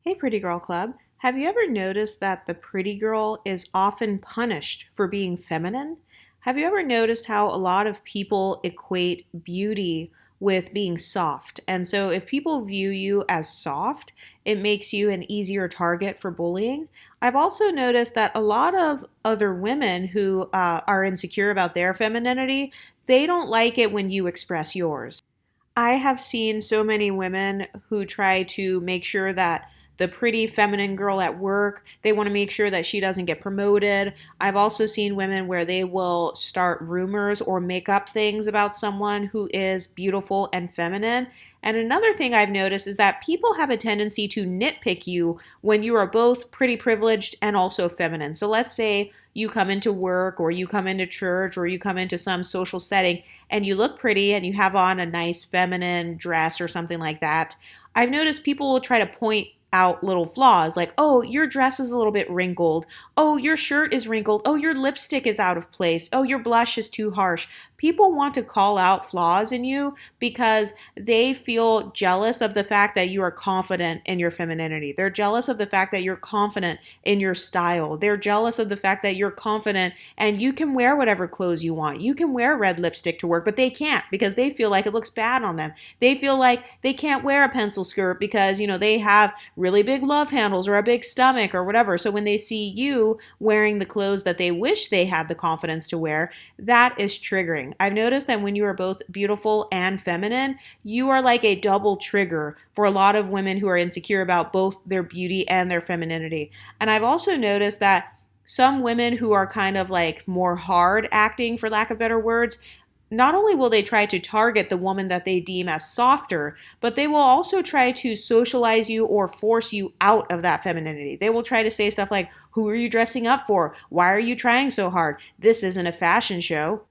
Hey, Pretty Girl Club. Have you ever noticed that the pretty girl is often punished for being feminine? Have you ever noticed how a lot of people equate beauty with being soft? And so, if people view you as soft, it makes you an easier target for bullying. I've also noticed that a lot of other women who are insecure about their femininity, they don't like it when you express yours. I have seen so many women who try to make sure that the pretty feminine girl at work, they want to make sure that she doesn't get promoted. I've also seen women where they will start rumors or make up things about someone who is beautiful and feminine. And another thing I've noticed is that people have a tendency to nitpick you when you are both pretty privileged and also feminine. So let's say you come into work or you come into church or you come into some social setting and you look pretty and you have on a nice feminine dress or something like that. I've noticed people will try to point out little flaws like, oh, your dress is a little bit wrinkled. Oh, your shirt is wrinkled. Oh, your lipstick is out of place. Oh, your blush is too harsh. People want to call out flaws in you because they feel jealous of the fact that you are confident in your femininity. They're jealous of the fact that you're confident in your style. They're jealous of the fact that you're confident and you can wear whatever clothes you want. You can wear red lipstick to work, but they can't because they feel like it looks bad on them. They feel like they can't wear a pencil skirt because, they have really big love handles or a big stomach or whatever. So when they see you wearing the clothes that they wish they had the confidence to wear, that is triggering. I've noticed that when you are both beautiful and feminine, you are like a double trigger for a lot of women who are insecure about both their beauty and their femininity. And I've also noticed that some women who are kind of like more hard acting, for lack of better words, not only will they try to target the woman that they deem as softer, but they will also try to socialize you or force you out of that femininity. They will try to say stuff like, who are you dressing up for? Why are you trying so hard? This isn't a fashion show.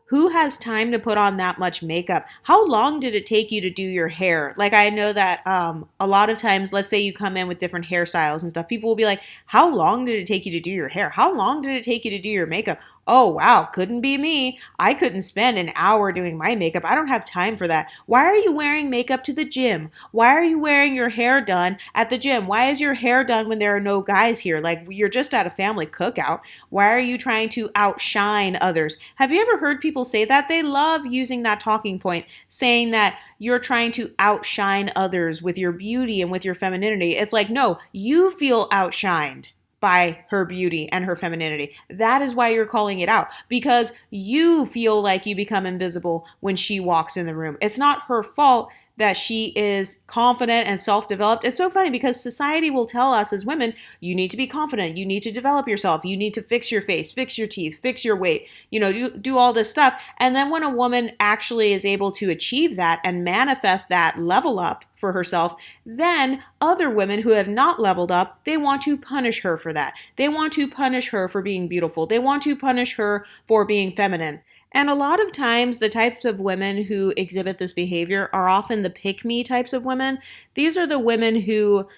Who has time to put on that much makeup? How long did it take you to do your hair? Like, I know that a lot of times, let's say you come in with different hairstyles and stuff, people will be like, how long did it take you to do your hair? How long did it take you to do your makeup? Oh, wow, couldn't be me. I couldn't spend an hour doing my makeup. I don't have time for that. Why are you wearing makeup to the gym? Why are you wearing your hair done at the gym? Why is your hair done when there are no guys here? Like, you're just at a family cookout. Why are you trying to outshine others? Have you ever heard people say that? They love using that talking point, saying that you're trying to outshine others with your beauty and with your femininity. It's like, no, you feel outshined by her beauty and her femininity. That is why you're calling it out, because you feel like you become invisible when she walks in the room. It's not her fault that she is confident and self-developed. It's so funny because society will tell us as women, you need to be confident, you need to develop yourself, you need to fix your face, fix your teeth, fix your weight, do all this stuff. And then when a woman actually is able to achieve that and manifest that level up for herself, then other women who have not leveled up, they want to punish her for that. They want to punish her for being beautiful. They want to punish her for being feminine. And a lot of times, the types of women who exhibit this behavior are often the pick-me types of women. These are the women who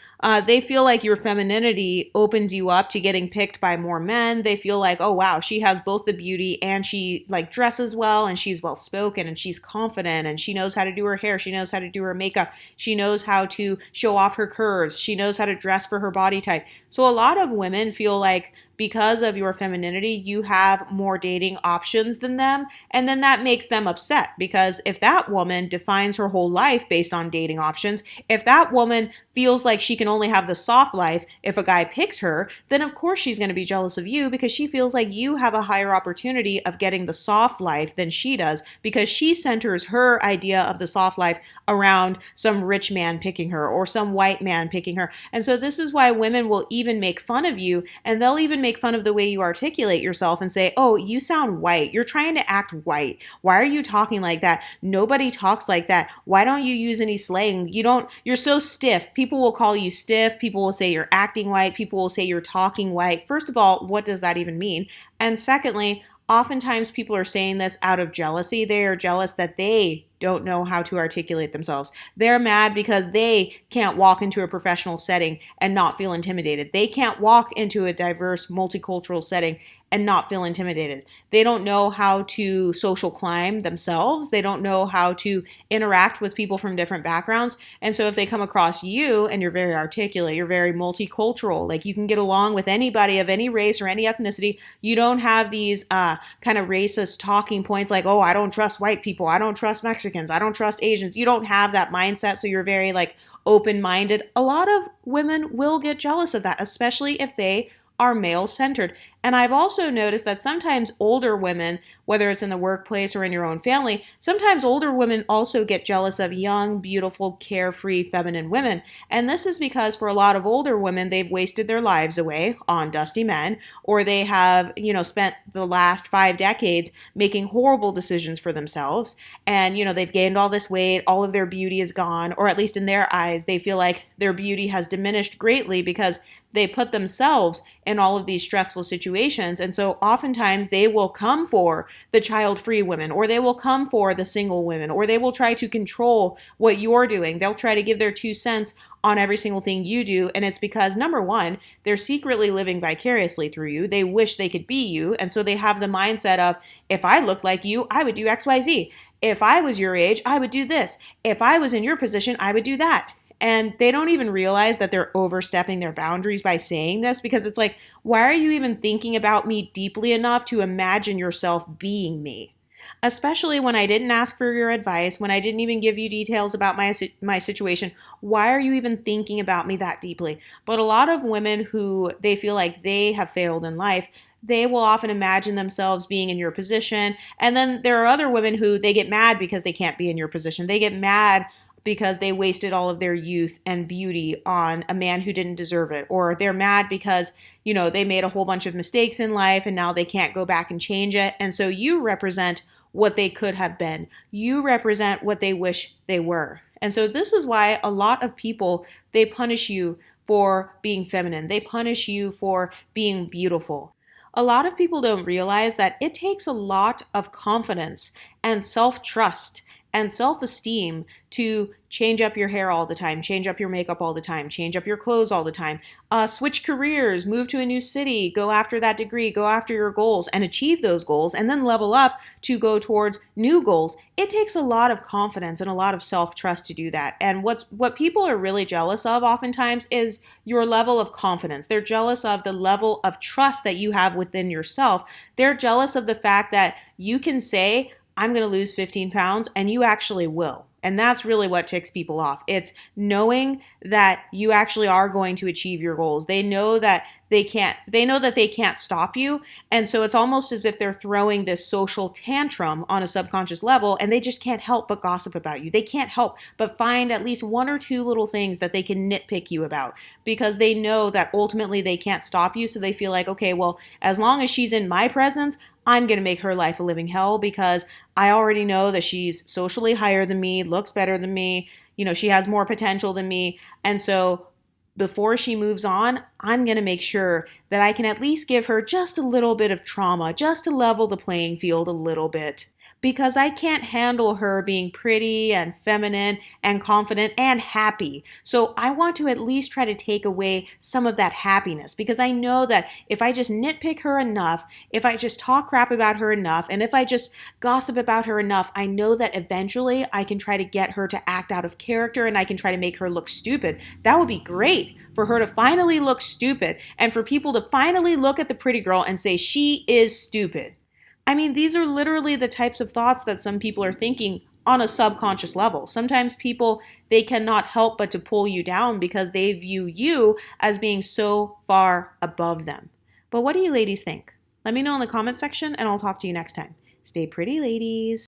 they feel like your femininity opens you up to getting picked by more men. They feel like, oh wow, she has both the beauty and she like dresses well and she's well spoken and she's confident and she knows how to do her hair. She knows how to do her makeup. She knows how to show off her curves. She knows how to dress for her body type. So a lot of women feel like because of your femininity, you have more dating options than them. And then that makes them upset because if that woman defines her whole life based on dating options, if that woman feels like she can only have the soft life if a guy picks her, then of course she's going to be jealous of you because she feels like you have a higher opportunity of getting the soft life than she does because she centers her idea of the soft life around some rich man picking her or some white man picking her. And so this is why women will even make fun of you and they'll even make fun of the way you articulate yourself and say, oh, you sound white. You're trying to act white. Why are you talking like that? Nobody talks like that. Why don't you use any slang? You're so stiff. People will call you stiff. People will say you're acting white. People will say you're talking white. First of all, what does that even mean? And secondly, oftentimes people are saying this out of jealousy. They are jealous that they don't know how to articulate themselves. They're mad because they can't walk into a professional setting and not feel intimidated. They can't walk into a diverse, multicultural setting and not feel intimidated. They don't know how to social climb themselves. They don't know how to interact with people from different backgrounds. And so if they come across you and you're very articulate, you're very multicultural, like you can get along with anybody of any race or any ethnicity, you don't have these kind of racist talking points like, oh, I don't trust white people, I don't trust Mexicans, I don't trust Asians. You don't have that mindset, so you're very like open-minded. A lot of women will get jealous of that, especially if they are male centered. And I've also noticed that sometimes older women, whether it's in the workplace or in your own family, sometimes older women also get jealous of young, beautiful, carefree, feminine women. And this is because for a lot of older women, they've wasted their lives away on dusty men, or they have, spent the last 5 decades making horrible decisions for themselves. And, they've gained all this weight, all of their beauty is gone, or at least in their eyes, they feel like their beauty has diminished greatly because they put themselves in all of these stressful situations. And so oftentimes they will come for the child-free women, or they will come for the single women, or they will try to control what you're doing. They'll try to give their 2 cents on every single thing you do. And it's because, number one, they're secretly living vicariously through you. They wish they could be you. And so they have the mindset of, if I looked like you, I would do XYZ. If I was your age, I would do this. If I was in your position, I would do that. And they don't even realize that they're overstepping their boundaries by saying this, because it's like, why are you even thinking about me deeply enough to imagine yourself being me? Especially when I didn't ask for your advice, when I didn't even give you details about my situation. Why are you even thinking about me that deeply? But a lot of women who they feel like they have failed in life, they will often imagine themselves being in your position. And then there are other women who they get mad because they can't be in your position. They get mad because they wasted all of their youth and beauty on a man who didn't deserve it. Or they're mad because, they made a whole bunch of mistakes in life and now they can't go back and change it. And so you represent what they could have been. You represent what they wish they were. And so this is why a lot of people, they punish you for being feminine. They punish you for being beautiful. A lot of people don't realize that it takes a lot of confidence and self-trust and self-esteem to change up your hair all the time, change up your makeup all the time, change up your clothes all the time, switch careers, move to a new city, go after that degree, go after your goals and achieve those goals, and then level up to go towards new goals. It takes a lot of confidence and a lot of self-trust to do that. And what people are really jealous of oftentimes is your level of confidence. They're jealous of the level of trust that you have within yourself. They're jealous of the fact that you can say, I'm going to lose 15 pounds, and you actually will. And that's really what ticks people off. It's knowing that you actually are going to achieve your goals. They know that they can't stop you. And so it's almost as if they're throwing this social tantrum on a subconscious level, and they just can't help but gossip about you. They can't help but find at least 1 or 2 little things that they can nitpick you about, because they know that ultimately they can't stop you. So they feel like, okay, well, as long as she's in my presence, I'm going to make her life a living hell, because I already know that she's socially higher than me, looks better than me, she has more potential than me. And so before she moves on, I'm going to make sure that I can at least give her just a little bit of trauma, just to level the playing field a little bit. Because I can't handle her being pretty and feminine and confident and happy. So I want to at least try to take away some of that happiness, because I know that if I just nitpick her enough, if I just talk crap about her enough, and if I just gossip about her enough, I know that eventually I can try to get her to act out of character, and I can try to make her look stupid. That would be great, for her to finally look stupid, and for people to finally look at the pretty girl and say she is stupid. I mean, these are literally the types of thoughts that some people are thinking on a subconscious level. Sometimes people, they cannot help but to pull you down because they view you as being so far above them. But what do you ladies think? Let me know in the comment section, and I'll talk to you next time. Stay pretty, ladies.